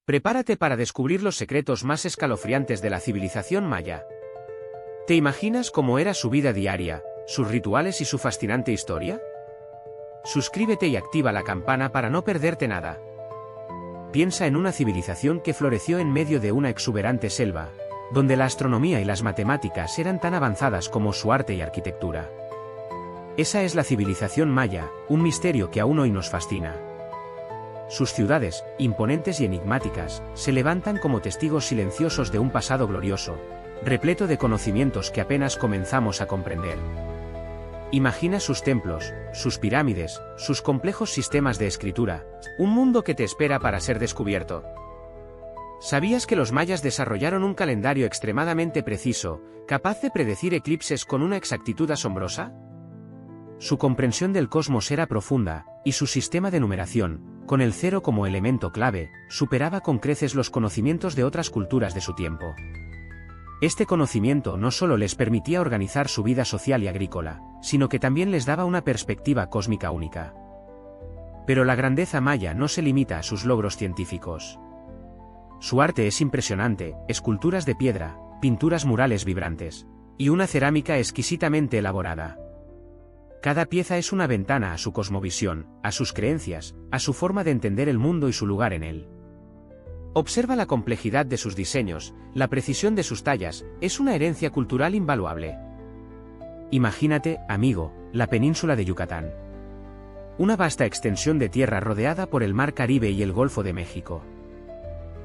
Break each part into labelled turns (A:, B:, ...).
A: Prepárate para descubrir los secretos más escalofriantes de la civilización maya. ¿Te imaginas cómo era su vida diaria, sus rituales y su fascinante historia? Suscríbete y activa la campana para no perderte nada. Piensa en una civilización que floreció en medio de una exuberante selva, donde la astronomía y las matemáticas eran tan avanzadas como su arte y arquitectura. Esa es la civilización maya, un misterio que aún hoy nos fascina. Sus ciudades, imponentes y enigmáticas, se levantan como testigos silenciosos de un pasado glorioso, repleto de conocimientos que apenas comenzamos a comprender. Imagina sus templos, sus pirámides, sus complejos sistemas de escritura, un mundo que te espera para ser descubierto. ¿Sabías que los mayas desarrollaron un calendario extremadamente preciso, capaz de predecir eclipses con una exactitud asombrosa? Su comprensión del cosmos era profunda, y su sistema de numeración, con el cero como elemento clave, superaba con creces los conocimientos de otras culturas de su tiempo. Este conocimiento no solo les permitía organizar su vida social y agrícola, sino que también les daba una perspectiva cósmica única. Pero la grandeza maya no se limita a sus logros científicos. Su arte es impresionante, esculturas de piedra, pinturas murales vibrantes, y una cerámica exquisitamente elaborada. Cada pieza es una ventana a su cosmovisión, a sus creencias, a su forma de entender el mundo y su lugar en él. Observa la complejidad de sus diseños, la precisión de sus tallas, es una herencia cultural invaluable. Imagínate, amigo, la península de Yucatán. Una vasta extensión de tierra rodeada por el mar Caribe y el Golfo de México.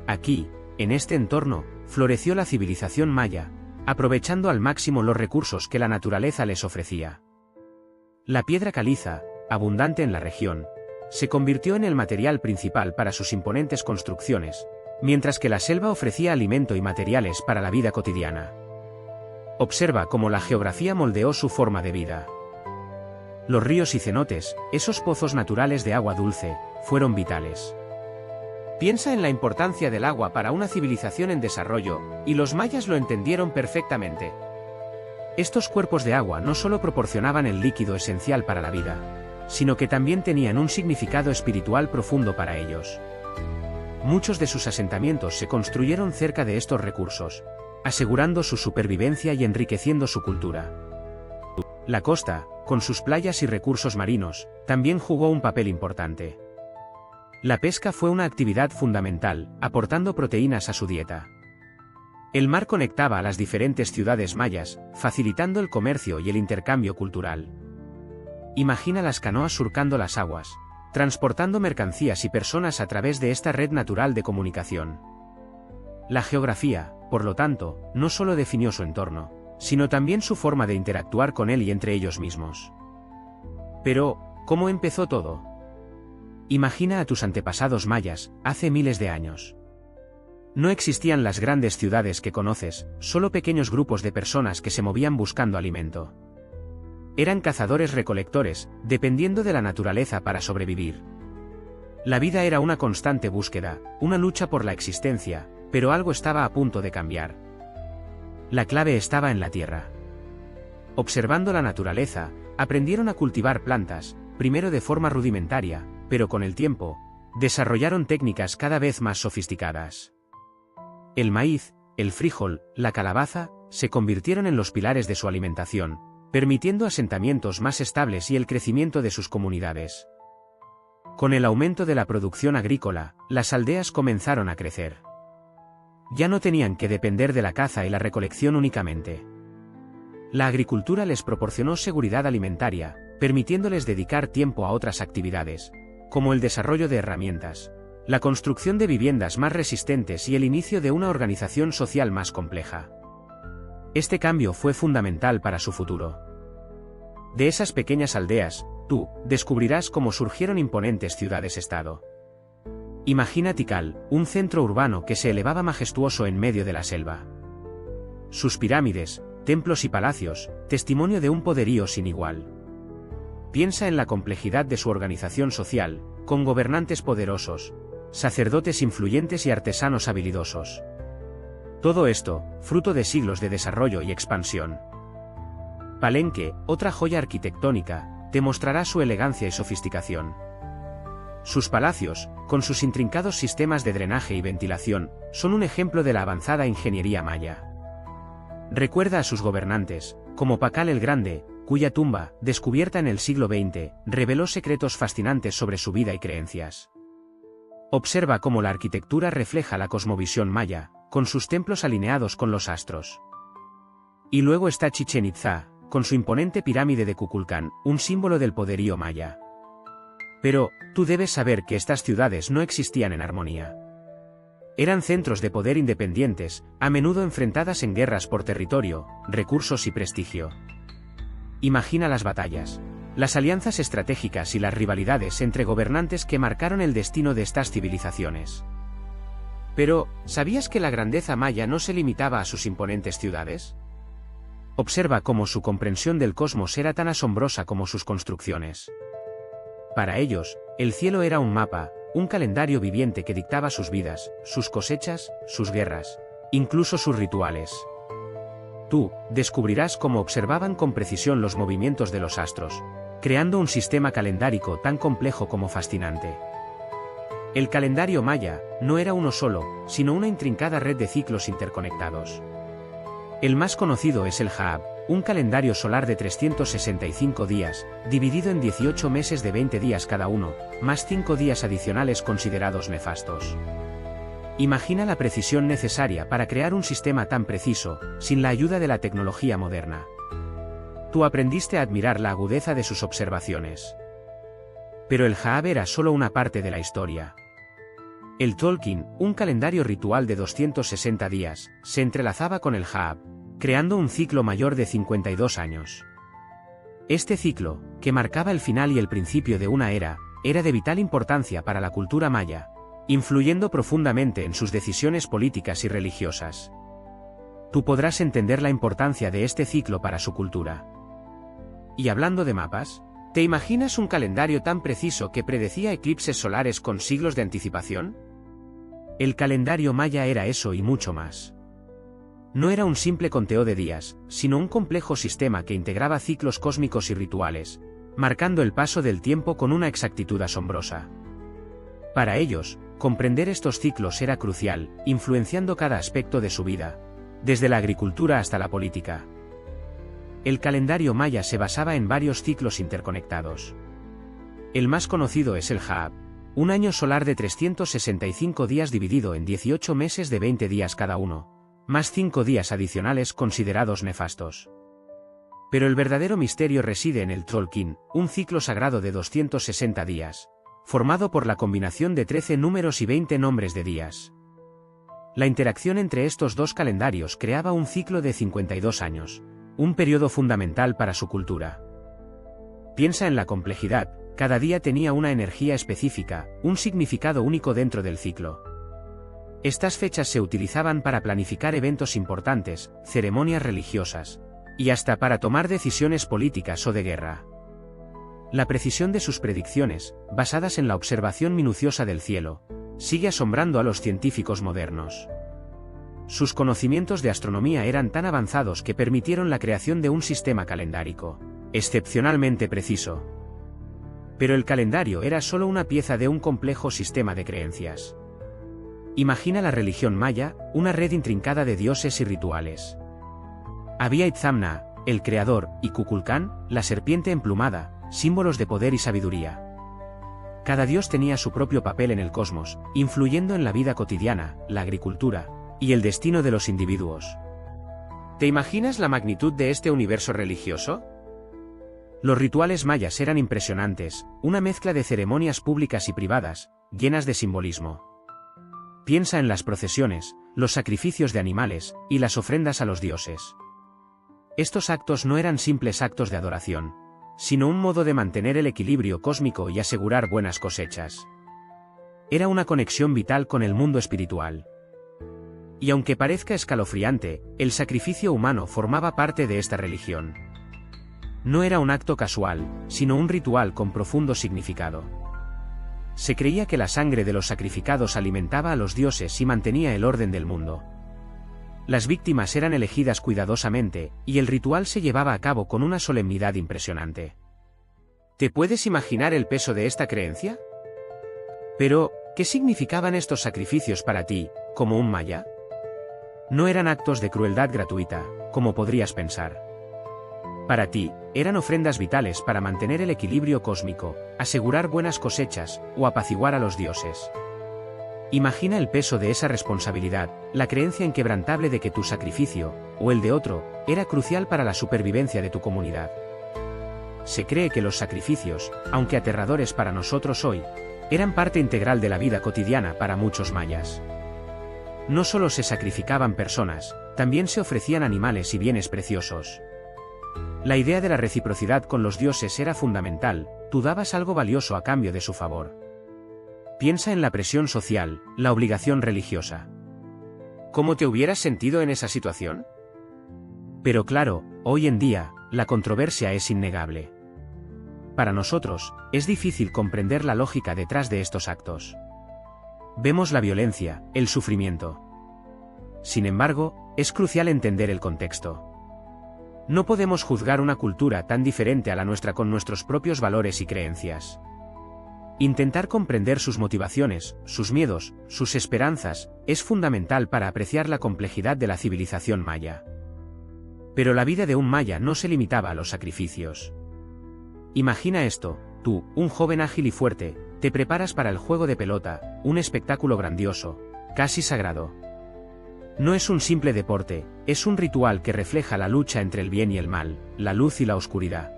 A: Aquí, en este entorno, floreció la civilización maya, aprovechando al máximo los recursos que la naturaleza les ofrecía. La piedra caliza, abundante en la región, se convirtió en el material principal para sus imponentes construcciones, mientras que la selva ofrecía alimento y materiales para la vida cotidiana. Observa cómo la geografía moldeó su forma de vida. Los ríos y cenotes, esos pozos naturales de agua dulce, fueron vitales. Piensa en la importancia del agua para una civilización en desarrollo, y los mayas lo entendieron perfectamente. Estos cuerpos de agua no solo proporcionaban el líquido esencial para la vida, sino que también tenían un significado espiritual profundo para ellos. Muchos de sus asentamientos se construyeron cerca de estos recursos, asegurando su supervivencia y enriqueciendo su cultura. La costa, con sus playas y recursos marinos, también jugó un papel importante. La pesca fue una actividad fundamental, aportando proteínas a su dieta. El mar conectaba a las diferentes ciudades mayas, facilitando el comercio y el intercambio cultural. Imagina las canoas surcando las aguas, transportando mercancías y personas a través de esta red natural de comunicación. La geografía, por lo tanto, no solo definió su entorno, sino también su forma de interactuar con él y entre ellos mismos. Pero, ¿cómo empezó todo? Imagina a tus antepasados mayas, hace miles de años. No existían las grandes ciudades que conoces, solo pequeños grupos de personas que se movían buscando alimento. Eran cazadores-recolectores, dependiendo de la naturaleza para sobrevivir. La vida era una constante búsqueda, una lucha por la existencia, pero algo estaba a punto de cambiar. La clave estaba en la tierra. Observando la naturaleza, aprendieron a cultivar plantas, primero de forma rudimentaria, pero con el tiempo, desarrollaron técnicas cada vez más sofisticadas. El maíz, el frijol, la calabaza, se convirtieron en los pilares de su alimentación, permitiendo asentamientos más estables y el crecimiento de sus comunidades. Con el aumento de la producción agrícola, las aldeas comenzaron a crecer. Ya no tenían que depender de la caza y la recolección únicamente. La agricultura les proporcionó seguridad alimentaria, permitiéndoles dedicar tiempo a otras actividades, como el desarrollo de herramientas, la construcción de viviendas más resistentes y el inicio de una organización social más compleja. Este cambio fue fundamental para su futuro. De esas pequeñas aldeas, tú descubrirás cómo surgieron imponentes ciudades-estado. Imagina Tikal, un centro urbano que se elevaba majestuoso en medio de la selva. Sus pirámides, templos y palacios, testimonio de un poderío sin igual. Piensa en la complejidad de su organización social, con gobernantes poderosos, sacerdotes influyentes y artesanos habilidosos. Todo esto, fruto de siglos de desarrollo y expansión. Palenque, otra joya arquitectónica, te mostrará su elegancia y sofisticación. Sus palacios, con sus intrincados sistemas de drenaje y ventilación, son un ejemplo de la avanzada ingeniería maya. Recuerda a sus gobernantes, como Pakal el Grande, cuya tumba, descubierta en el siglo XX, reveló secretos fascinantes sobre su vida y creencias. Observa cómo la arquitectura refleja la cosmovisión maya, con sus templos alineados con los astros. Y luego está Chichén Itzá, con su imponente pirámide de Kukulcán, un símbolo del poderío maya. Pero, tú debes saber que estas ciudades no existían en armonía. Eran centros de poder independientes, a menudo enfrentadas en guerras por territorio, recursos y prestigio. Imagina las batallas, las alianzas estratégicas y las rivalidades entre gobernantes que marcaron el destino de estas civilizaciones. Pero, ¿sabías que la grandeza maya no se limitaba a sus imponentes ciudades? Observa cómo su comprensión del cosmos era tan asombrosa como sus construcciones. Para ellos, el cielo era un mapa, un calendario viviente que dictaba sus vidas, sus cosechas, sus guerras, incluso sus rituales. Tú descubrirás cómo observaban con precisión los movimientos de los astros, creando un sistema calendárico tan complejo como fascinante. El calendario maya no era uno solo, sino una intrincada red de ciclos interconectados. El más conocido es el Haab, un calendario solar de 365 días, dividido en 18 meses de 20 días cada uno, más 5 días adicionales considerados nefastos. Imagina la precisión necesaria para crear un sistema tan preciso, sin la ayuda de la tecnología moderna. Tú aprendiste a admirar la agudeza de sus observaciones. Pero el Haab era solo una parte de la historia. El Tzolk'in, un calendario ritual de 260 días, se entrelazaba con el Haab, creando un ciclo mayor de 52 años. Este ciclo, que marcaba el final y el principio de una era de vital importancia para la cultura maya, influyendo profundamente en sus decisiones políticas y religiosas. Tú podrás entender la importancia de este ciclo para su cultura. Y hablando de mapas, ¿te imaginas un calendario tan preciso que predecía eclipses solares con siglos de anticipación? El calendario maya era eso y mucho más. No era un simple conteo de días, sino un complejo sistema que integraba ciclos cósmicos y rituales, marcando el paso del tiempo con una exactitud asombrosa. Para ellos, comprender estos ciclos era crucial, influenciando cada aspecto de su vida, desde la agricultura hasta la política. El calendario maya se basaba en varios ciclos interconectados. El más conocido es el Haab, un año solar de 365 días dividido en 18 meses de 20 días cada uno, más 5 días adicionales considerados nefastos. Pero el verdadero misterio reside en el Tzolk'in, un ciclo sagrado de 260 días, formado por la combinación de 13 números y 20 nombres de días. La interacción entre estos dos calendarios creaba un ciclo de 52 años, un periodo fundamental para su cultura. Piensa en la complejidad, cada día tenía una energía específica, un significado único dentro del ciclo. Estas fechas se utilizaban para planificar eventos importantes, ceremonias religiosas, y hasta para tomar decisiones políticas o de guerra. La precisión de sus predicciones, basadas en la observación minuciosa del cielo, sigue asombrando a los científicos modernos. Sus conocimientos de astronomía eran tan avanzados que permitieron la creación de un sistema calendárico, excepcionalmente preciso. Pero el calendario era solo una pieza de un complejo sistema de creencias. Imagina la religión maya, una red intrincada de dioses y rituales. Había Itzamna, el creador, y Kukulcán, la serpiente emplumada, símbolos de poder y sabiduría. Cada dios tenía su propio papel en el cosmos, influyendo en la vida cotidiana, la agricultura, y el destino de los individuos. ¿Te imaginas la magnitud de este universo religioso? Los rituales mayas eran impresionantes, una mezcla de ceremonias públicas y privadas, llenas de simbolismo. Piensa en las procesiones, los sacrificios de animales, y las ofrendas a los dioses. Estos actos no eran simples actos de adoración, sino un modo de mantener el equilibrio cósmico y asegurar buenas cosechas. Era una conexión vital con el mundo espiritual. Y aunque parezca escalofriante, el sacrificio humano formaba parte de esta religión. No era un acto casual, sino un ritual con profundo significado. Se creía que la sangre de los sacrificados alimentaba a los dioses y mantenía el orden del mundo. Las víctimas eran elegidas cuidadosamente, y el ritual se llevaba a cabo con una solemnidad impresionante. ¿Te puedes imaginar el peso de esta creencia? Pero, ¿Qué significaban estos sacrificios para ti, como un maya? No eran actos de crueldad gratuita, como podrías pensar. Para ti, eran ofrendas vitales para mantener el equilibrio cósmico, asegurar buenas cosechas, o apaciguar a los dioses. Imagina el peso de esa responsabilidad, la creencia inquebrantable de que tu sacrificio, o el de otro, era crucial para la supervivencia de tu comunidad. Se cree que los sacrificios, aunque aterradores para nosotros hoy, eran parte integral de la vida cotidiana para muchos mayas. No solo se sacrificaban personas, también se ofrecían animales y bienes preciosos. La idea de la reciprocidad con los dioses era fundamental, tú dabas algo valioso a cambio de su favor. Piensa en la presión social, la obligación religiosa. ¿Cómo te hubieras sentido en esa situación? Pero claro, hoy en día, la controversia es innegable. Para nosotros, es difícil comprender la lógica detrás de estos actos. Vemos la violencia, el sufrimiento. Sin embargo, es crucial entender el contexto. No podemos juzgar una cultura tan diferente a la nuestra con nuestros propios valores y creencias. Intentar comprender sus motivaciones, sus miedos, sus esperanzas, es fundamental para apreciar la complejidad de la civilización maya. Pero la vida de un maya no se limitaba a los sacrificios. Imagina esto, tú, un joven ágil y fuerte, te preparas para el juego de pelota, un espectáculo grandioso, casi sagrado. No es un simple deporte, es un ritual que refleja la lucha entre el bien y el mal, la luz y la oscuridad.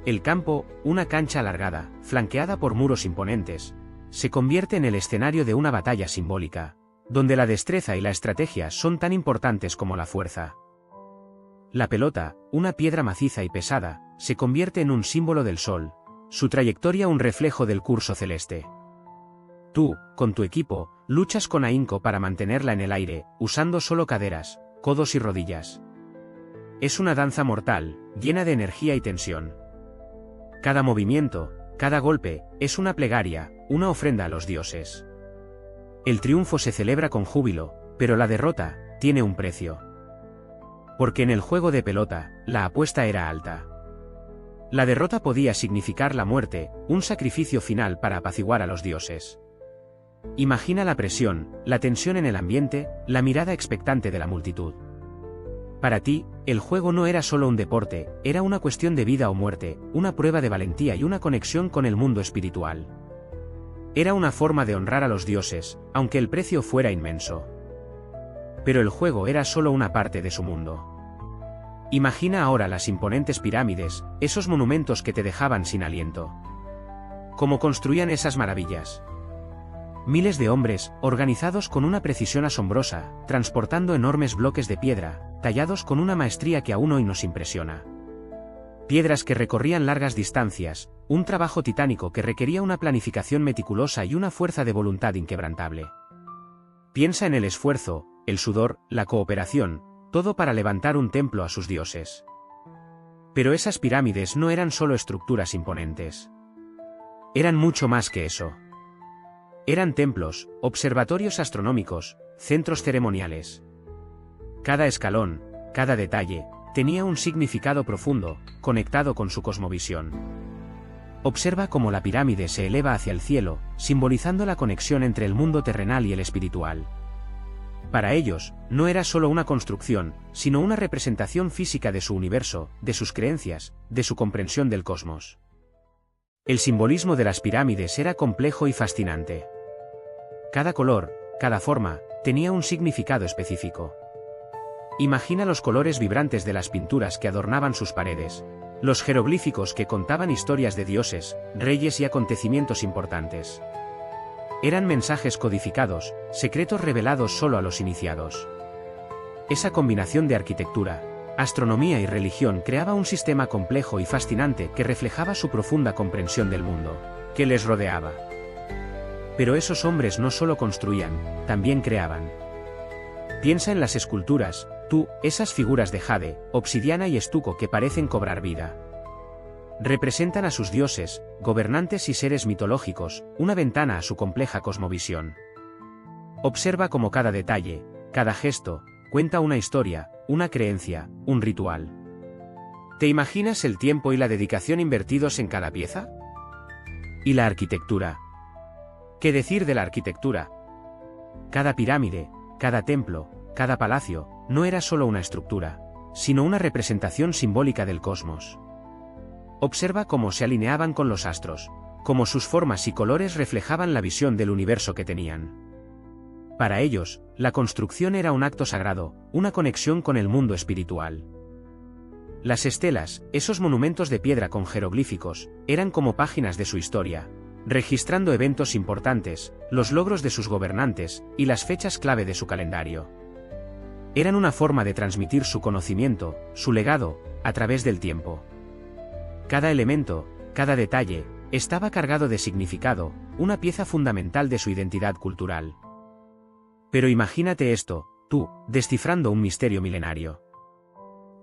A: El campo, una cancha alargada, flanqueada por muros imponentes, se convierte en el escenario de una batalla simbólica, donde la destreza y la estrategia son tan importantes como la fuerza. La pelota, una piedra maciza y pesada, se convierte en un símbolo del sol, su trayectoria un reflejo del curso celeste. Tú, con tu equipo, luchas con ahínco para mantenerla en el aire, usando solo caderas, codos y rodillas. Es una danza mortal, llena de energía y tensión. Cada movimiento, cada golpe, es una plegaria, una ofrenda a los dioses. El triunfo se celebra con júbilo, pero la derrota tiene un precio. Porque en el juego de pelota, la apuesta era alta. La derrota podía significar la muerte, un sacrificio final para apaciguar a los dioses. Imagina la presión, la tensión en el ambiente, la mirada expectante de la multitud. Para ti, el juego no era solo un deporte, era una cuestión de vida o muerte, una prueba de valentía y una conexión con el mundo espiritual. Era una forma de honrar a los dioses, aunque el precio fuera inmenso. Pero el juego era solo una parte de su mundo. Imagina ahora las imponentes pirámides, esos monumentos que te dejaban sin aliento. ¿Cómo construían esas maravillas? Miles de hombres, organizados con una precisión asombrosa, transportando enormes bloques de piedra, tallados con una maestría que aún hoy nos impresiona. Piedras que recorrían largas distancias, un trabajo titánico que requería una planificación meticulosa y una fuerza de voluntad inquebrantable. Piensa en el esfuerzo, el sudor, la cooperación, todo para levantar un templo a sus dioses. Pero esas pirámides no eran solo estructuras imponentes. Eran mucho más que eso. Eran templos, observatorios astronómicos, centros ceremoniales. Cada escalón, cada detalle, tenía un significado profundo, conectado con su cosmovisión. Observa cómo la pirámide se eleva hacia el cielo, simbolizando la conexión entre el mundo terrenal y el espiritual. Para ellos, no era solo una construcción, sino una representación física de su universo, de sus creencias, de su comprensión del cosmos. El simbolismo de las pirámides era complejo y fascinante. Cada color, cada forma, tenía un significado específico. Imagina los colores vibrantes de las pinturas que adornaban sus paredes, los jeroglíficos que contaban historias de dioses, reyes y acontecimientos importantes. Eran mensajes codificados, secretos revelados solo a los iniciados. Esa combinación de arquitectura, astronomía y religión creaba un sistema complejo y fascinante que reflejaba su profunda comprensión del mundo que les rodeaba. Pero esos hombres no solo construían, también creaban. Piensa en las esculturas, tú, esas figuras de jade, obsidiana y estuco que parecen cobrar vida. Representan a sus dioses, gobernantes y seres mitológicos, una ventana a su compleja cosmovisión. Observa cómo cada detalle, cada gesto, cuenta una historia, una creencia, un ritual. ¿Te imaginas el tiempo y la dedicación invertidos en cada pieza? ¿Y la arquitectura? ¿Qué decir de la arquitectura? Cada pirámide, cada templo, cada palacio, no era solo una estructura, sino una representación simbólica del cosmos. Observa cómo se alineaban con los astros, cómo sus formas y colores reflejaban la visión del universo que tenían. Para ellos, la construcción era un acto sagrado, una conexión con el mundo espiritual. Las estelas, esos monumentos de piedra con jeroglíficos, eran como páginas de su historia, registrando eventos importantes, los logros de sus gobernantes, y las fechas clave de su calendario. Eran una forma de transmitir su conocimiento, su legado, a través del tiempo. Cada elemento, cada detalle, estaba cargado de significado, una pieza fundamental de su identidad cultural. Pero imagínate esto, tú, descifrando un misterio milenario.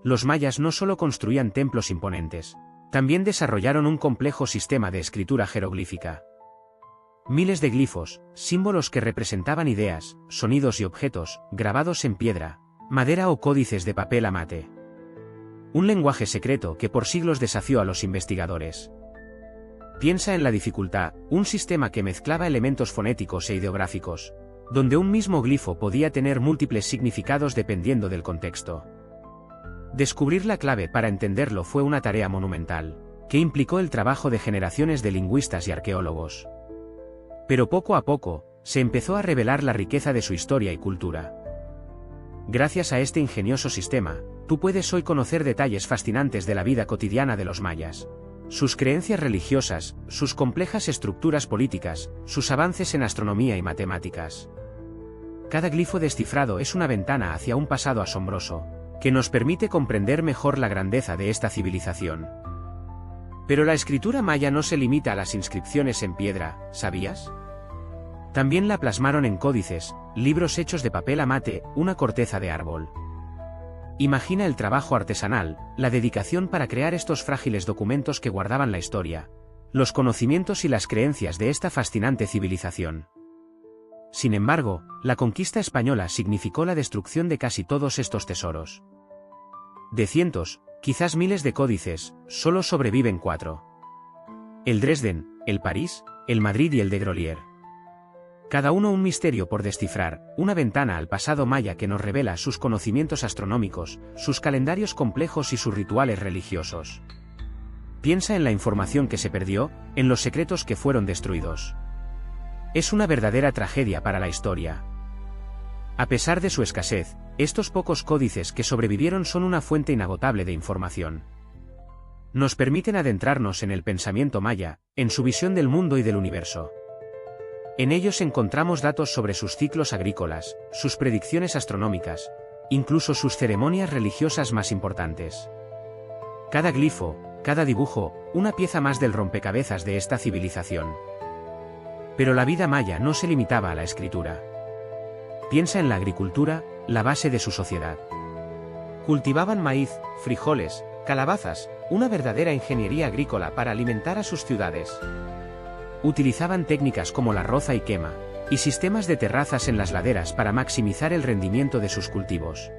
A: Los mayas no solo construían templos imponentes, también desarrollaron un complejo sistema de escritura jeroglífica. Miles de glifos, símbolos que representaban ideas, sonidos y objetos, grabados en piedra, madera o códices de papel amate. Un lenguaje secreto que por siglos desafió a los investigadores. Piensa en la dificultad, un sistema que mezclaba elementos fonéticos e ideográficos, donde un mismo glifo podía tener múltiples significados dependiendo del contexto. Descubrir la clave para entenderlo fue una tarea monumental, que implicó el trabajo de generaciones de lingüistas y arqueólogos. Pero poco a poco, se empezó a revelar la riqueza de su historia y cultura. Gracias a este ingenioso sistema, tú puedes hoy conocer detalles fascinantes de la vida cotidiana de los mayas. Sus creencias religiosas, sus complejas estructuras políticas, sus avances en astronomía y matemáticas. Cada glifo descifrado es una ventana hacia un pasado asombroso, que nos permite comprender mejor la grandeza de esta civilización. Pero la escritura maya no se limita a las inscripciones en piedra, ¿sabías? También la plasmaron en códices, libros hechos de papel amate, una corteza de árbol. Imagina el trabajo artesanal, la dedicación para crear estos frágiles documentos que guardaban la historia, los conocimientos y las creencias de esta fascinante civilización. Sin embargo, la conquista española significó la destrucción de casi todos estos tesoros. De cientos, quizás miles de códices, solo sobreviven 4. El Dresden, el París, el Madrid y el de Grolier. Cada uno un misterio por descifrar, una ventana al pasado maya que nos revela sus conocimientos astronómicos, sus calendarios complejos y sus rituales religiosos. Piensa en la información que se perdió, en los secretos que fueron destruidos. Es una verdadera tragedia para la historia. A pesar de su escasez, estos pocos códices que sobrevivieron son una fuente inagotable de información. Nos permiten adentrarnos en el pensamiento maya, en su visión del mundo y del universo. En ellos encontramos datos sobre sus ciclos agrícolas, sus predicciones astronómicas, incluso sus ceremonias religiosas más importantes. Cada glifo, cada dibujo, una pieza más del rompecabezas de esta civilización. Pero la vida maya no se limitaba a la escritura. Piensa en la agricultura, la base de su sociedad. Cultivaban maíz, frijoles, calabazas, una verdadera ingeniería agrícola para alimentar a sus ciudades. Utilizaban técnicas como la roza y quema, y sistemas de terrazas en las laderas para maximizar el rendimiento de sus cultivos.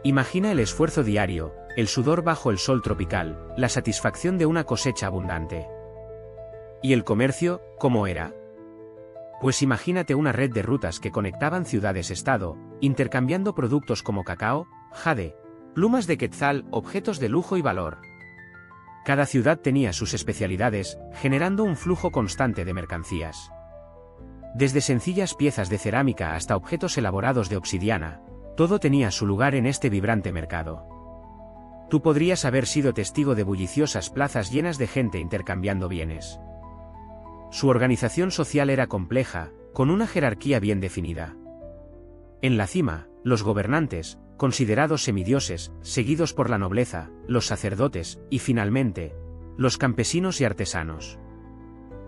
A: Imagina el esfuerzo diario, el sudor bajo el sol tropical, la satisfacción de una cosecha abundante. ¿Y el comercio, cómo era? Pues imagínate una red de rutas que conectaban ciudades-estado, intercambiando productos como cacao, jade, plumas de quetzal, objetos de lujo y valor. Cada ciudad tenía sus especialidades, generando un flujo constante de mercancías. Desde sencillas piezas de cerámica hasta objetos elaborados de obsidiana, todo tenía su lugar en este vibrante mercado. Tú podrías haber sido testigo de bulliciosas plazas llenas de gente intercambiando bienes. Su organización social era compleja, con una jerarquía bien definida. En la cima, los gobernantes, considerados semidioses, seguidos por la nobleza, los sacerdotes, y finalmente, los campesinos y artesanos.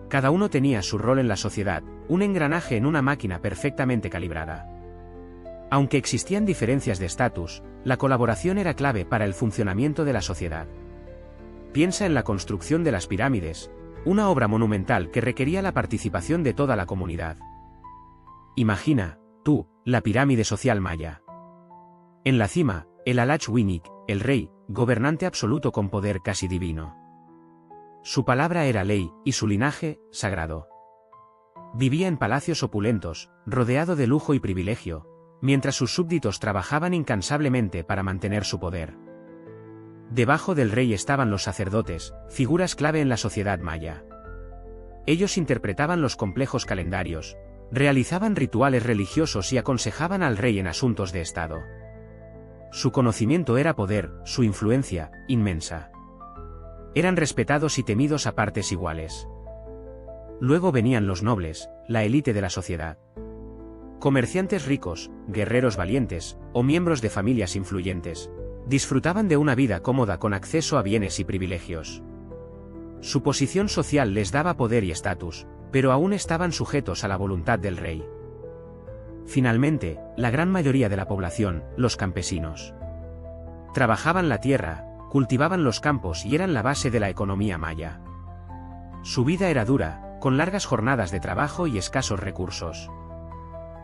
A: Cada uno tenía su rol en la sociedad, un engranaje en una máquina perfectamente calibrada. Aunque existían diferencias de estatus, la colaboración era clave para el funcionamiento de la sociedad. Piensa en la construcción de las pirámides, una obra monumental que requería la participación de toda la comunidad. Imagina, tú, la pirámide social maya. En la cima, el Alach-Winik, el rey, gobernante absoluto con poder casi divino. Su palabra era ley, y su linaje, sagrado. Vivía en palacios opulentos, rodeado de lujo y privilegio, mientras sus súbditos trabajaban incansablemente para mantener su poder. Debajo del rey estaban los sacerdotes, figuras clave en la sociedad maya. Ellos interpretaban los complejos calendarios, realizaban rituales religiosos y aconsejaban al rey en asuntos de estado. Su conocimiento era poder, su influencia, inmensa. Eran respetados y temidos a partes iguales. Luego venían los nobles, la élite de la sociedad. Comerciantes ricos, guerreros valientes, o miembros de familias influyentes, disfrutaban de una vida cómoda con acceso a bienes y privilegios. Su posición social les daba poder y estatus, pero aún estaban sujetos a la voluntad del rey. Finalmente, la gran mayoría de la población, los campesinos, trabajaban la tierra, cultivaban los campos y eran la base de la economía maya. Su vida era dura, con largas jornadas de trabajo y escasos recursos.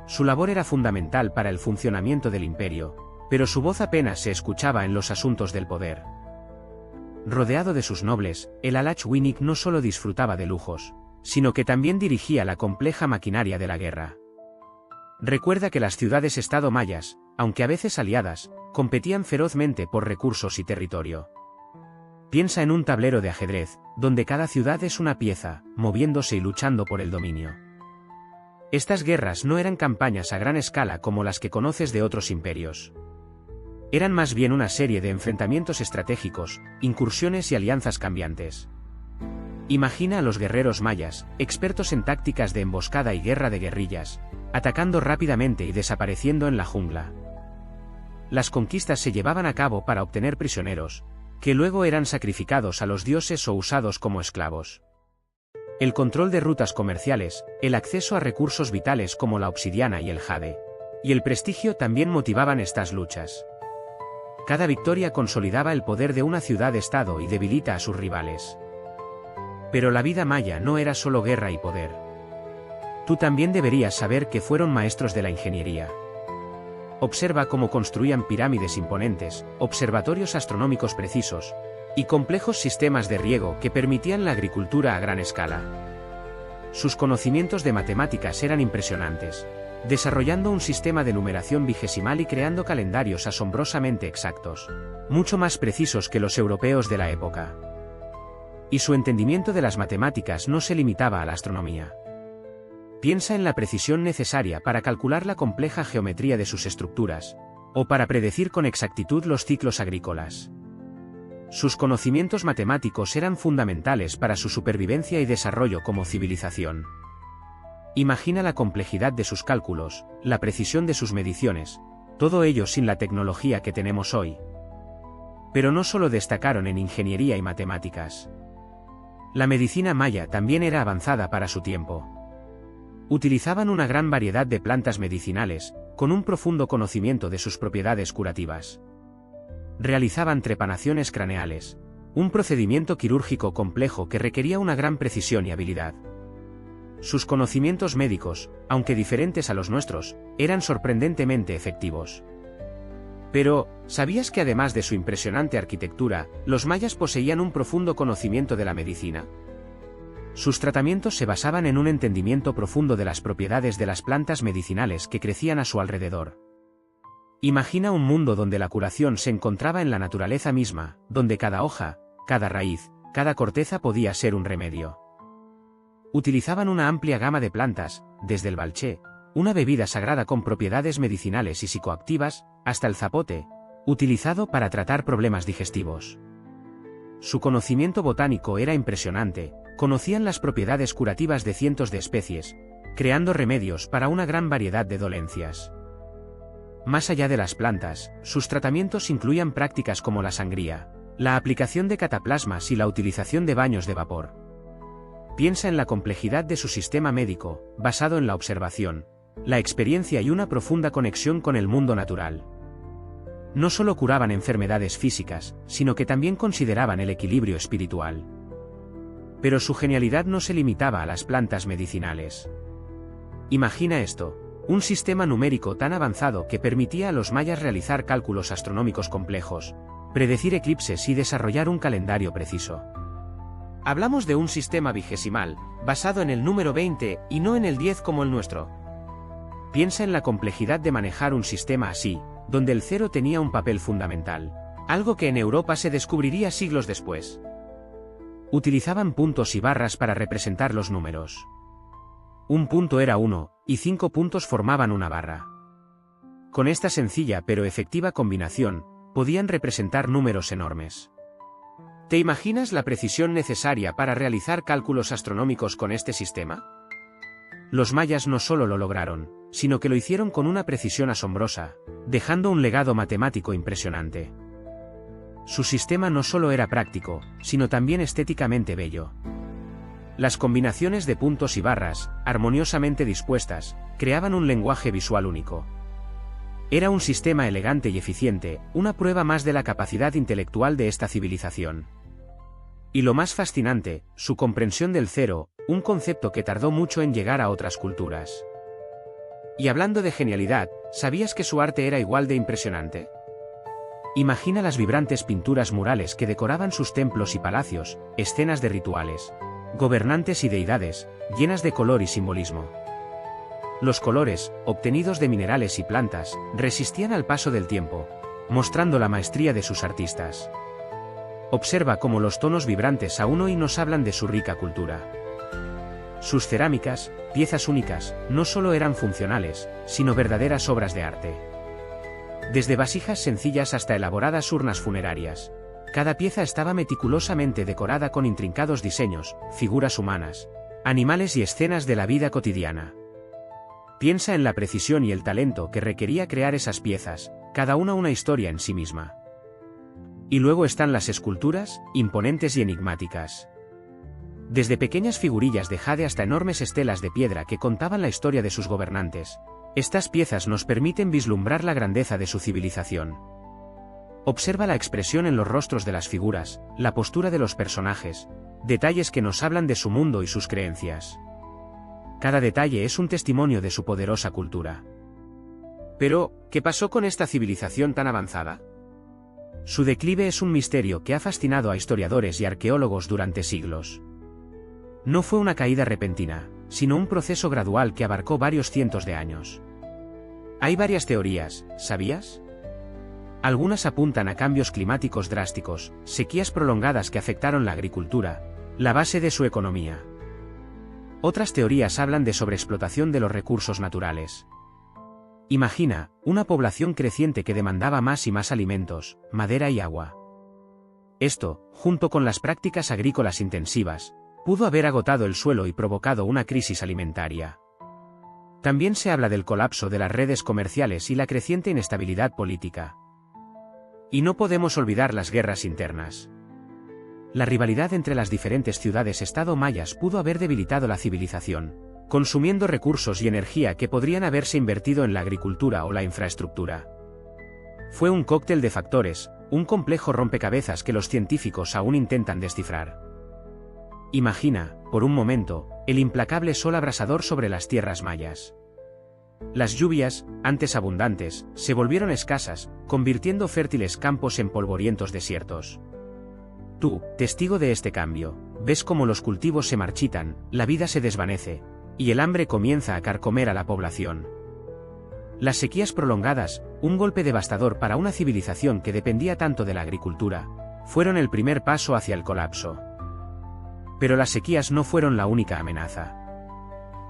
A: Su labor era fundamental para el funcionamiento del imperio, pero su voz apenas se escuchaba en los asuntos del poder. Rodeado de sus nobles, el Alachwinik no solo disfrutaba de lujos, sino que también dirigía la compleja maquinaria de la guerra. Recuerda que las ciudades-estado mayas, aunque a veces aliadas, competían ferozmente por recursos y territorio. Piensa en un tablero de ajedrez, donde cada ciudad es una pieza, moviéndose y luchando por el dominio. Estas guerras no eran campañas a gran escala como las que conoces de otros imperios. Eran más bien una serie de enfrentamientos estratégicos, incursiones y alianzas cambiantes. Imagina a los guerreros mayas, expertos en tácticas de emboscada y guerra de guerrillas, atacando rápidamente y desapareciendo en la jungla. Las conquistas se llevaban a cabo para obtener prisioneros, que luego eran sacrificados a los dioses o usados como esclavos. El control de rutas comerciales, el acceso a recursos vitales como la obsidiana y el jade, y el prestigio también motivaban estas luchas. Cada victoria consolidaba el poder de una ciudad-estado y debilita a sus rivales. Pero la vida maya no era solo guerra y poder. Tú también deberías saber que fueron maestros de la ingeniería. Observa cómo construían pirámides imponentes, observatorios astronómicos precisos, y complejos sistemas de riego que permitían la agricultura a gran escala. Sus conocimientos de matemáticas eran impresionantes, desarrollando un sistema de numeración vigesimal y creando calendarios asombrosamente exactos, mucho más precisos que los europeos de la época. Y su entendimiento de las matemáticas no se limitaba a la astronomía. Piensa en la precisión necesaria para calcular la compleja geometría de sus estructuras, o para predecir con exactitud los ciclos agrícolas. Sus conocimientos matemáticos eran fundamentales para su supervivencia y desarrollo como civilización. Imagina la complejidad de sus cálculos, la precisión de sus mediciones, todo ello sin la tecnología que tenemos hoy. Pero no solo destacaron en ingeniería y matemáticas. La medicina maya también era avanzada para su tiempo. Utilizaban una gran variedad de plantas medicinales, con un profundo conocimiento de sus propiedades curativas. Realizaban trepanaciones craneales, un procedimiento quirúrgico complejo que requería una gran precisión y habilidad. Sus conocimientos médicos, aunque diferentes a los nuestros, eran sorprendentemente efectivos. Pero, ¿sabías que además de su impresionante arquitectura, los mayas poseían un profundo conocimiento de la medicina? Sus tratamientos se basaban en un entendimiento profundo de las propiedades de las plantas medicinales que crecían a su alrededor. Imagina un mundo donde la curación se encontraba en la naturaleza misma, donde cada hoja, cada raíz, cada corteza podía ser un remedio. Utilizaban una amplia gama de plantas, desde el balché, una bebida sagrada con propiedades medicinales y psicoactivas, hasta el zapote, utilizado para tratar problemas digestivos. Su conocimiento botánico era impresionante, conocían las propiedades curativas de cientos de especies, creando remedios para una gran variedad de dolencias. Más allá de las plantas, sus tratamientos incluían prácticas como la sangría, la aplicación de cataplasmas y la utilización de baños de vapor. Piensa en la complejidad de su sistema médico, basado en la observación, la experiencia y una profunda conexión con el mundo natural. No solo curaban enfermedades físicas, sino que también consideraban el equilibrio espiritual. Pero su genialidad no se limitaba a las plantas medicinales. Imagina esto, un sistema numérico tan avanzado que permitía a los mayas realizar cálculos astronómicos complejos, predecir eclipses y desarrollar un calendario preciso. Hablamos de un sistema vigesimal, basado en el número 20 y no en el 10 como el nuestro. Piensa en la complejidad de manejar un sistema así, donde el 0 tenía un papel fundamental, algo que en Europa se descubriría siglos después. Utilizaban puntos y barras para representar los números. Un punto era 1, y 5 puntos formaban una barra. Con esta sencilla pero efectiva combinación, podían representar números enormes. ¿Te imaginas la precisión necesaria para realizar cálculos astronómicos con este sistema? Los mayas no solo lo lograron, sino que lo hicieron con una precisión asombrosa, dejando un legado matemático impresionante. Su sistema no solo era práctico, sino también estéticamente bello. Las combinaciones de puntos y barras, armoniosamente dispuestas, creaban un lenguaje visual único. Era un sistema elegante y eficiente, una prueba más de la capacidad intelectual de esta civilización. Y lo más fascinante, su comprensión del 0, un concepto que tardó mucho en llegar a otras culturas. Y hablando de genialidad, ¿sabías que su arte era igual de impresionante? Imagina las vibrantes pinturas murales que decoraban sus templos y palacios, escenas de rituales, gobernantes y deidades, llenas de color y simbolismo. Los colores, obtenidos de minerales y plantas, resistían al paso del tiempo, mostrando la maestría de sus artistas. Observa cómo los tonos vibrantes aún hoy nos hablan de su rica cultura. Sus cerámicas, piezas únicas, no solo eran funcionales, sino verdaderas obras de arte. Desde vasijas sencillas hasta elaboradas urnas funerarias, cada pieza estaba meticulosamente decorada con intrincados diseños, figuras humanas, animales y escenas de la vida cotidiana. Piensa en la precisión y el talento que requería crear esas piezas, cada una historia en sí misma. Y luego están las esculturas, imponentes y enigmáticas. Desde pequeñas figurillas de jade hasta enormes estelas de piedra que contaban la historia de sus gobernantes, estas piezas nos permiten vislumbrar la grandeza de su civilización. Observa la expresión en los rostros de las figuras, la postura de los personajes, detalles que nos hablan de su mundo y sus creencias. Cada detalle es un testimonio de su poderosa cultura. Pero, ¿qué pasó con esta civilización tan avanzada? Su declive es un misterio que ha fascinado a historiadores y arqueólogos durante siglos. No fue una caída repentina, sino un proceso gradual que abarcó varios cientos de años. Hay varias teorías, ¿sabías? Algunas apuntan a cambios climáticos drásticos, sequías prolongadas que afectaron la agricultura, la base de su economía. Otras teorías hablan de sobreexplotación de los recursos naturales. Imagina, una población creciente que demandaba más y más alimentos, madera y agua. Esto, junto con las prácticas agrícolas intensivas, pudo haber agotado el suelo y provocado una crisis alimentaria. También se habla del colapso de las redes comerciales y la creciente inestabilidad política. Y no podemos olvidar las guerras internas. La rivalidad entre las diferentes ciudades-estado mayas pudo haber debilitado la civilización, consumiendo recursos y energía que podrían haberse invertido en la agricultura o la infraestructura. Fue un cóctel de factores, un complejo rompecabezas que los científicos aún intentan descifrar. Imagina, por un momento, el implacable sol abrasador sobre las tierras mayas. Las lluvias, antes abundantes, se volvieron escasas, convirtiendo fértiles campos en polvorientos desiertos. Tú, testigo de este cambio, ves cómo los cultivos se marchitan, la vida se desvanece, y el hambre comienza a carcomer a la población. Las sequías prolongadas, un golpe devastador para una civilización que dependía tanto de la agricultura, fueron el primer paso hacia el colapso. Pero las sequías no fueron la única amenaza.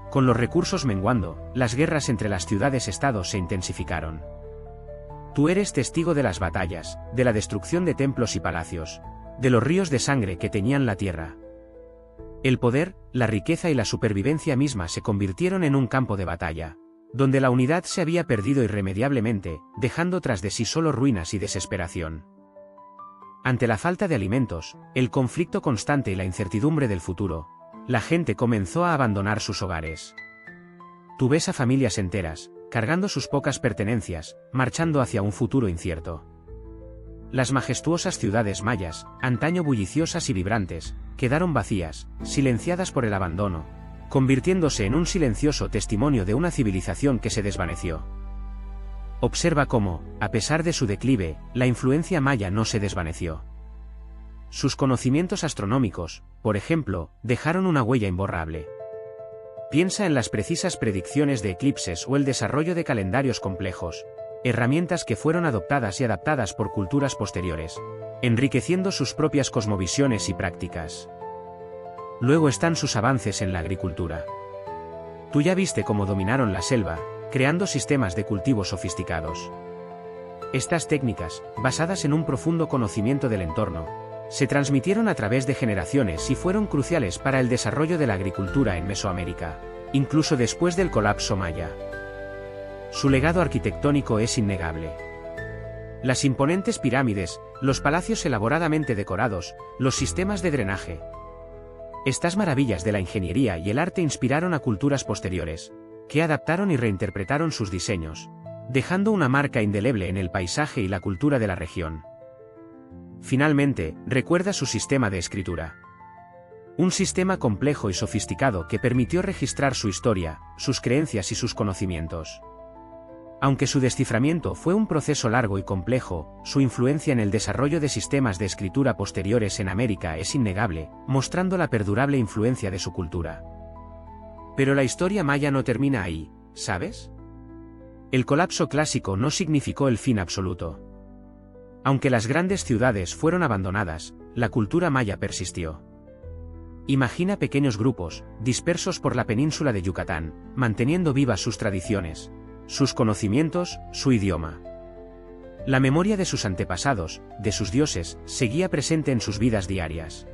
A: Con los recursos menguando, las guerras entre las ciudades-estados se intensificaron. Tú eres testigo de las batallas, de la destrucción de templos y palacios, de los ríos de sangre que teñían la tierra. El poder, la riqueza y la supervivencia misma se convirtieron en un campo de batalla, donde la unidad se había perdido irremediablemente, dejando tras de sí solo ruinas y desesperación. Ante la falta de alimentos, el conflicto constante y la incertidumbre del futuro, la gente comenzó a abandonar sus hogares. Tú ves a familias enteras, cargando sus pocas pertenencias, marchando hacia un futuro incierto. Las majestuosas ciudades mayas, antaño bulliciosas y vibrantes, quedaron vacías, silenciadas por el abandono, convirtiéndose en un silencioso testimonio de una civilización que se desvaneció. Observa cómo, a pesar de su declive, la influencia maya no se desvaneció. Sus conocimientos astronómicos, por ejemplo, dejaron una huella imborrable. Piensa en las precisas predicciones de eclipses o el desarrollo de calendarios complejos, herramientas que fueron adoptadas y adaptadas por culturas posteriores, enriqueciendo sus propias cosmovisiones y prácticas. Luego están sus avances en la agricultura. Tú ya viste cómo dominaron la selva, creando sistemas de cultivo sofisticados. Estas técnicas, basadas en un profundo conocimiento del entorno, se transmitieron a través de generaciones y fueron cruciales para el desarrollo de la agricultura en Mesoamérica, incluso después del colapso maya. Su legado arquitectónico es innegable. Las imponentes pirámides, los palacios elaboradamente decorados, los sistemas de drenaje. Estas maravillas de la ingeniería y el arte inspiraron a culturas posteriores, que adaptaron y reinterpretaron sus diseños, dejando una marca indeleble en el paisaje y la cultura de la región. Finalmente, recuerda su sistema de escritura. Un sistema complejo y sofisticado que permitió registrar su historia, sus creencias y sus conocimientos. Aunque su desciframiento fue un proceso largo y complejo, su influencia en el desarrollo de sistemas de escritura posteriores en América es innegable, mostrando la perdurable influencia de su cultura. Pero la historia maya no termina ahí, ¿sabes? El colapso clásico no significó el fin absoluto. Aunque las grandes ciudades fueron abandonadas, la cultura maya persistió. Imagina pequeños grupos, dispersos por la península de Yucatán, manteniendo vivas sus tradiciones, sus conocimientos, su idioma. La memoria de sus antepasados, de sus dioses, seguía presente en sus vidas diarias.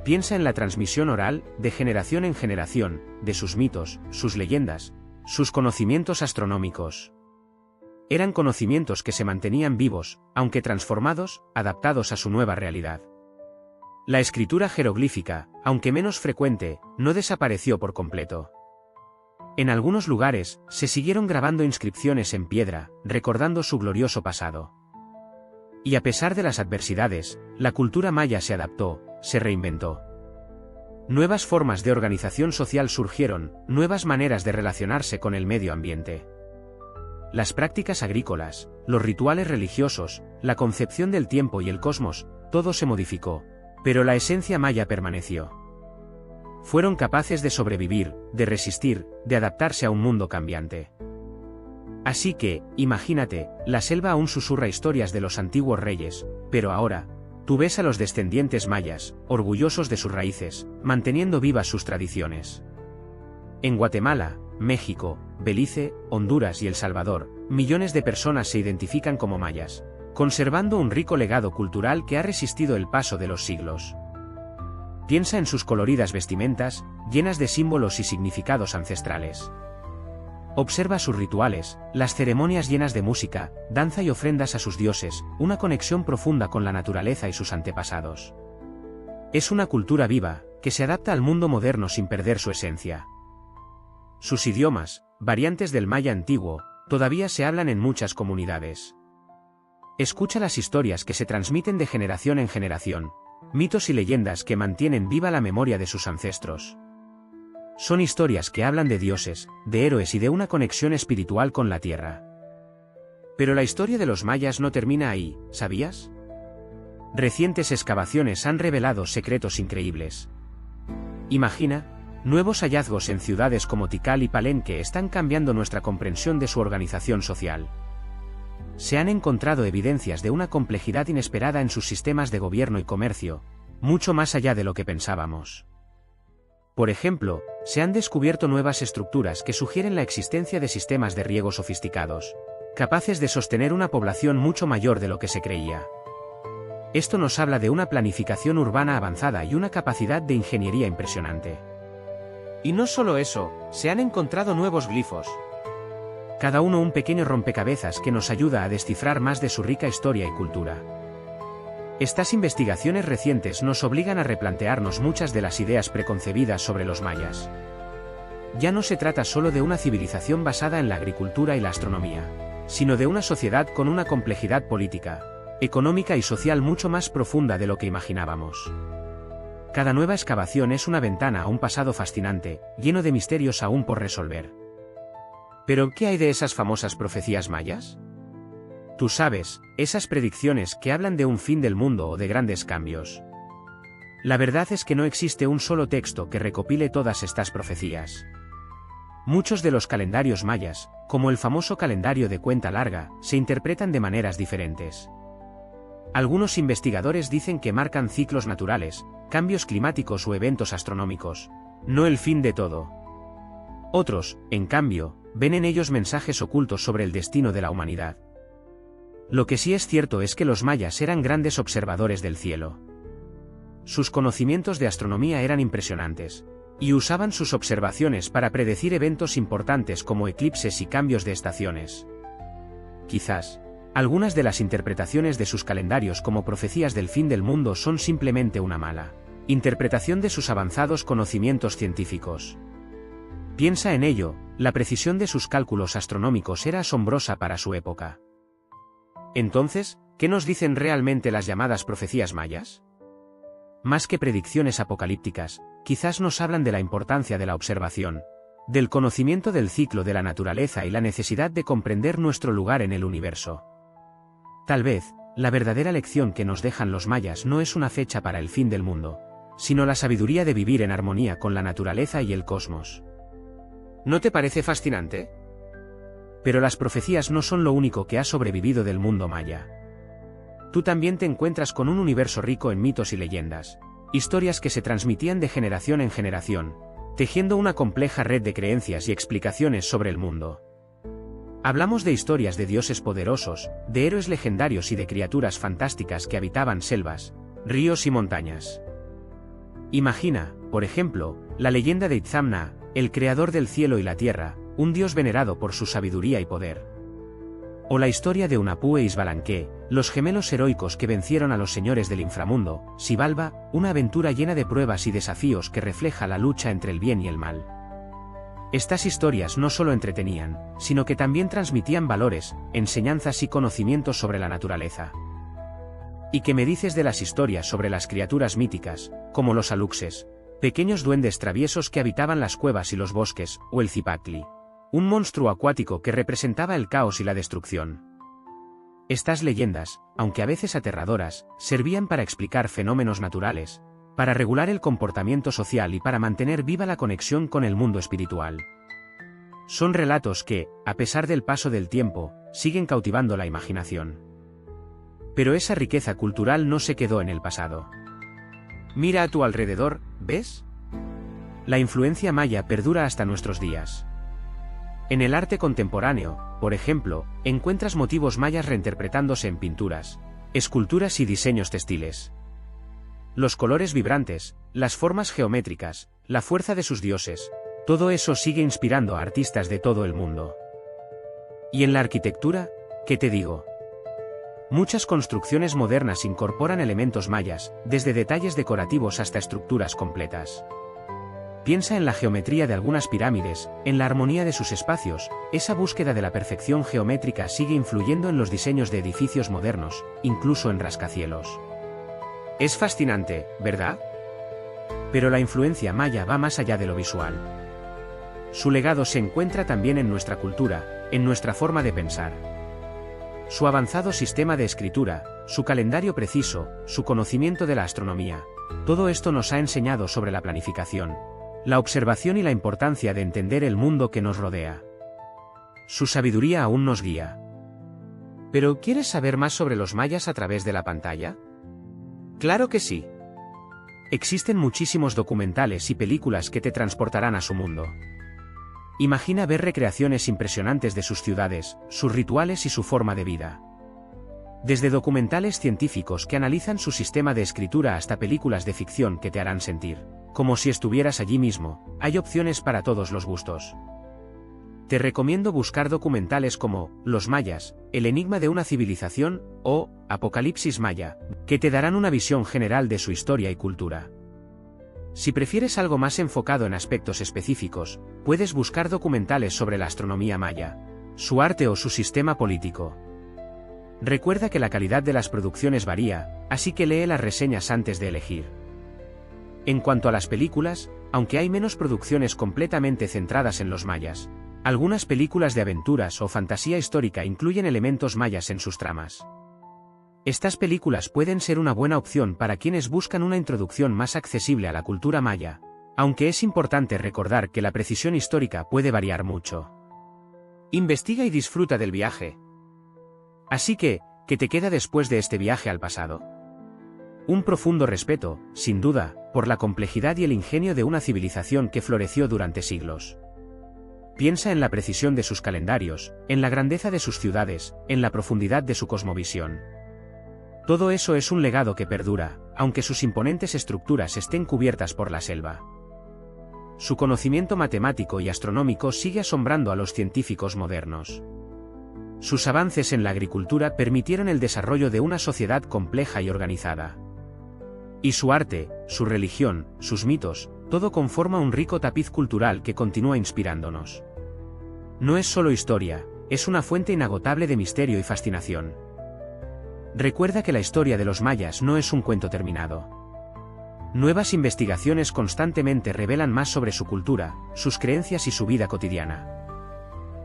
A: Piensa en la transmisión oral, de generación en generación, de sus mitos, sus leyendas, sus conocimientos astronómicos. Eran conocimientos que se mantenían vivos, aunque transformados, adaptados a su nueva realidad. La escritura jeroglífica, aunque menos frecuente, no desapareció por completo. En algunos lugares, se siguieron grabando inscripciones en piedra, recordando su glorioso pasado. Y a pesar de las adversidades, la cultura maya se adaptó, se reinventó. Nuevas formas de organización social surgieron, nuevas maneras de relacionarse con el medio ambiente. Las prácticas agrícolas, los rituales religiosos, la concepción del tiempo y el cosmos, todo se modificó, pero la esencia maya permaneció. Fueron capaces de sobrevivir, de resistir, de adaptarse a un mundo cambiante. Así que, imagínate, la selva aún susurra historias de los antiguos reyes, pero ahora, tú ves a los descendientes mayas, orgullosos de sus raíces, manteniendo vivas sus tradiciones. En Guatemala, México, Belice, Honduras y El Salvador, millones de personas se identifican como mayas, conservando un rico legado cultural que ha resistido el paso de los siglos. Piensa en sus coloridas vestimentas, llenas de símbolos y significados ancestrales. Observa sus rituales, las ceremonias llenas de música, danza y ofrendas a sus dioses, una conexión profunda con la naturaleza y sus antepasados. Es una cultura viva, que se adapta al mundo moderno sin perder su esencia. Sus idiomas, variantes del maya antiguo, todavía se hablan en muchas comunidades. Escucha las historias que se transmiten de generación en generación, mitos y leyendas que mantienen viva la memoria de sus ancestros. Son historias que hablan de dioses, de héroes y de una conexión espiritual con la tierra. Pero la historia de los mayas no termina ahí, ¿sabías? Recientes excavaciones han revelado secretos increíbles. Imagina, nuevos hallazgos en ciudades como Tikal y Palenque están cambiando nuestra comprensión de su organización social. Se han encontrado evidencias de una complejidad inesperada en sus sistemas de gobierno y comercio, mucho más allá de lo que pensábamos. Por ejemplo, se han descubierto nuevas estructuras que sugieren la existencia de sistemas de riego sofisticados, capaces de sostener una población mucho mayor de lo que se creía. Esto nos habla de una planificación urbana avanzada y una capacidad de ingeniería impresionante. Y no solo eso, se han encontrado nuevos glifos. Cada uno un pequeño rompecabezas que nos ayuda a descifrar más de su rica historia y cultura. Estas investigaciones recientes nos obligan a replantearnos muchas de las ideas preconcebidas sobre los mayas. Ya no se trata solo de una civilización basada en la agricultura y la astronomía, sino de una sociedad con una complejidad política, económica y social mucho más profunda de lo que imaginábamos. Cada nueva excavación es una ventana a un pasado fascinante, lleno de misterios aún por resolver. ¿Pero qué hay de esas famosas profecías mayas? Tú sabes, esas predicciones que hablan de un fin del mundo o de grandes cambios. La verdad es que no existe un solo texto que recopile todas estas profecías. Muchos de los calendarios mayas, como el famoso calendario de cuenta larga, se interpretan de maneras diferentes. Algunos investigadores dicen que marcan ciclos naturales, cambios climáticos o eventos astronómicos, no el fin de todo. Otros, en cambio, ven en ellos mensajes ocultos sobre el destino de la humanidad. Lo que sí es cierto es que los mayas eran grandes observadores del cielo. Sus conocimientos de astronomía eran impresionantes, y usaban sus observaciones para predecir eventos importantes como eclipses y cambios de estaciones. Quizás, algunas de las interpretaciones de sus calendarios como profecías del fin del mundo son simplemente una mala interpretación de sus avanzados conocimientos científicos. Piensa en ello, la precisión de sus cálculos astronómicos era asombrosa para su época. Entonces, ¿qué nos dicen realmente las llamadas profecías mayas? Más que predicciones apocalípticas, quizás nos hablan de la importancia de la observación, del conocimiento del ciclo de la naturaleza y la necesidad de comprender nuestro lugar en el universo. Tal vez, la verdadera lección que nos dejan los mayas no es una fecha para el fin del mundo, sino la sabiduría de vivir en armonía con la naturaleza y el cosmos. ¿No te parece fascinante? Pero las profecías no son lo único que ha sobrevivido del mundo maya. Tú también te encuentras con un universo rico en mitos y leyendas, historias que se transmitían de generación en generación, tejiendo una compleja red de creencias y explicaciones sobre el mundo. Hablamos de historias de dioses poderosos, de héroes legendarios y de criaturas fantásticas que habitaban selvas, ríos y montañas. Imagina, por ejemplo, la leyenda de Itzamna, el creador del cielo y la tierra, un dios venerado por su sabiduría y poder. O la historia de Unapu e Isbalanque, los gemelos heroicos que vencieron a los señores del inframundo, Xibalba, una aventura llena de pruebas y desafíos que refleja la lucha entre el bien y el mal. Estas historias no solo entretenían, sino que también transmitían valores, enseñanzas y conocimientos sobre la naturaleza. ¿Y qué me dices de las historias sobre las criaturas míticas, como los aluxes, pequeños duendes traviesos que habitaban las cuevas y los bosques, o el Cipactli, un monstruo acuático que representaba el caos y la destrucción? Estas leyendas, aunque a veces aterradoras, servían para explicar fenómenos naturales, para regular el comportamiento social y para mantener viva la conexión con el mundo espiritual. Son relatos que, a pesar del paso del tiempo, siguen cautivando la imaginación. Pero esa riqueza cultural no se quedó en el pasado. Mira a tu alrededor, ¿ves? La influencia maya perdura hasta nuestros días. En el arte contemporáneo, por ejemplo, encuentras motivos mayas reinterpretándose en pinturas, esculturas y diseños textiles. Los colores vibrantes, las formas geométricas, la fuerza de sus dioses, todo eso sigue inspirando a artistas de todo el mundo. Y en la arquitectura, ¿qué te digo? Muchas construcciones modernas incorporan elementos mayas, desde detalles decorativos hasta estructuras completas. Piensa en la geometría de algunas pirámides, en la armonía de sus espacios. Esa búsqueda de la perfección geométrica sigue influyendo en los diseños de edificios modernos, incluso en rascacielos. Es fascinante, ¿verdad? Pero la influencia maya va más allá de lo visual. Su legado se encuentra también en nuestra cultura, en nuestra forma de pensar. Su avanzado sistema de escritura, su calendario preciso, su conocimiento de la astronomía, todo esto nos ha enseñado sobre la planificación, la observación y la importancia de entender el mundo que nos rodea. Su sabiduría aún nos guía. ¿Pero quieres saber más sobre los mayas a través de la pantalla? ¡Claro que sí! Existen muchísimos documentales y películas que te transportarán a su mundo. Imagina ver recreaciones impresionantes de sus ciudades, sus rituales y su forma de vida. Desde documentales científicos que analizan su sistema de escritura hasta películas de ficción que te harán sentir como si estuvieras allí mismo, hay opciones para todos los gustos. Te recomiendo buscar documentales como Los Mayas, el enigma de una civilización, o Apocalipsis Maya, que te darán una visión general de su historia y cultura. Si prefieres algo más enfocado en aspectos específicos, puedes buscar documentales sobre la astronomía maya, su arte o su sistema político. Recuerda que la calidad de las producciones varía, así que lee las reseñas antes de elegir. En cuanto a las películas, aunque hay menos producciones completamente centradas en los mayas, Algunas películas de aventuras o fantasía histórica incluyen elementos mayas en sus tramas. Estas películas pueden ser una buena opción para quienes buscan una introducción más accesible a la cultura maya, aunque es importante recordar que la precisión histórica puede variar mucho. Investiga y disfruta del viaje. Así que, ¿qué te queda después de este viaje al pasado? Un profundo respeto, sin duda, por la complejidad y el ingenio de una civilización que floreció durante siglos. Piensa en la precisión de sus calendarios, en la grandeza de sus ciudades, en la profundidad de su cosmovisión. Todo eso es un legado que perdura, aunque sus imponentes estructuras estén cubiertas por la selva. Su conocimiento matemático y astronómico sigue asombrando a los científicos modernos. Sus avances en la agricultura permitieron el desarrollo de una sociedad compleja y organizada. Y su arte, su religión, sus mitos, todo conforma un rico tapiz cultural que continúa inspirándonos. No es solo historia, es una fuente inagotable de misterio y fascinación. Recuerda que la historia de los mayas no es un cuento terminado. Nuevas investigaciones constantemente revelan más sobre su cultura, sus creencias y su vida cotidiana.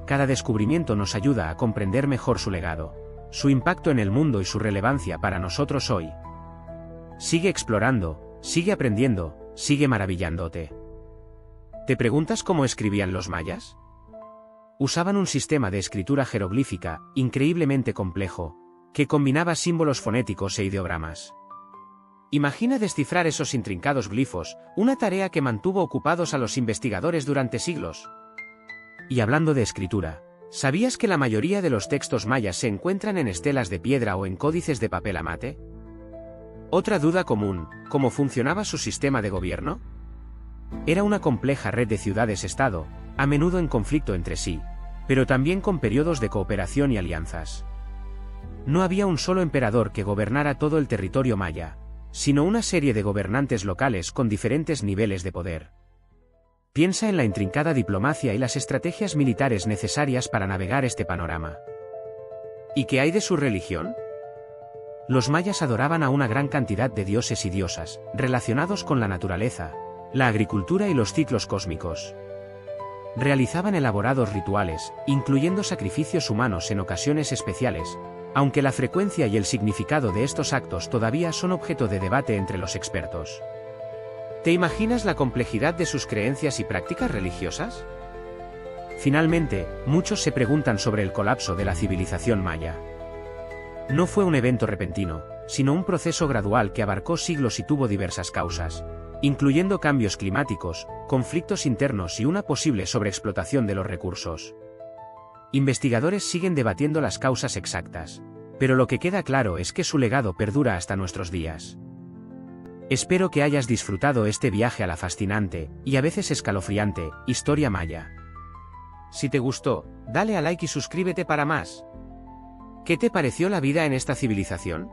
A: Cada descubrimiento nos ayuda a comprender mejor su legado, su impacto en el mundo y su relevancia para nosotros hoy. Sigue explorando, sigue aprendiendo, sigue maravillándote. ¿Te preguntas cómo escribían los mayas? Usaban un sistema de escritura jeroglífica, increíblemente complejo, que combinaba símbolos fonéticos e ideogramas. Imagina descifrar esos intrincados glifos, una tarea que mantuvo ocupados a los investigadores durante siglos. Y hablando de escritura, ¿sabías que la mayoría de los textos mayas se encuentran en estelas de piedra o en códices de papel amate? Otra duda común, ¿cómo funcionaba su sistema de gobierno? Era una compleja red de ciudades-estado, a menudo en conflicto entre sí, pero también con periodos de cooperación y alianzas. No había un solo emperador que gobernara todo el territorio maya, sino una serie de gobernantes locales con diferentes niveles de poder. Piensa en la intrincada diplomacia y las estrategias militares necesarias para navegar este panorama. ¿Y qué hay de su religión? Los mayas adoraban a una gran cantidad de dioses y diosas, relacionados con la naturaleza, la agricultura y los ciclos cósmicos. Realizaban elaborados rituales, incluyendo sacrificios humanos en ocasiones especiales, aunque la frecuencia y el significado de estos actos todavía son objeto de debate entre los expertos. ¿Te imaginas la complejidad de sus creencias y prácticas religiosas? Finalmente, muchos se preguntan sobre el colapso de la civilización maya. No fue un evento repentino, sino un proceso gradual que abarcó siglos y tuvo diversas causas, incluyendo cambios climáticos, conflictos internos y una posible sobreexplotación de los recursos. Investigadores siguen debatiendo las causas exactas, pero lo que queda claro es que su legado perdura hasta nuestros días. Espero que hayas disfrutado este viaje a la fascinante, y a veces escalofriante, historia maya. Si te gustó, dale a like y suscríbete para más. ¿Qué te pareció la vida en esta civilización?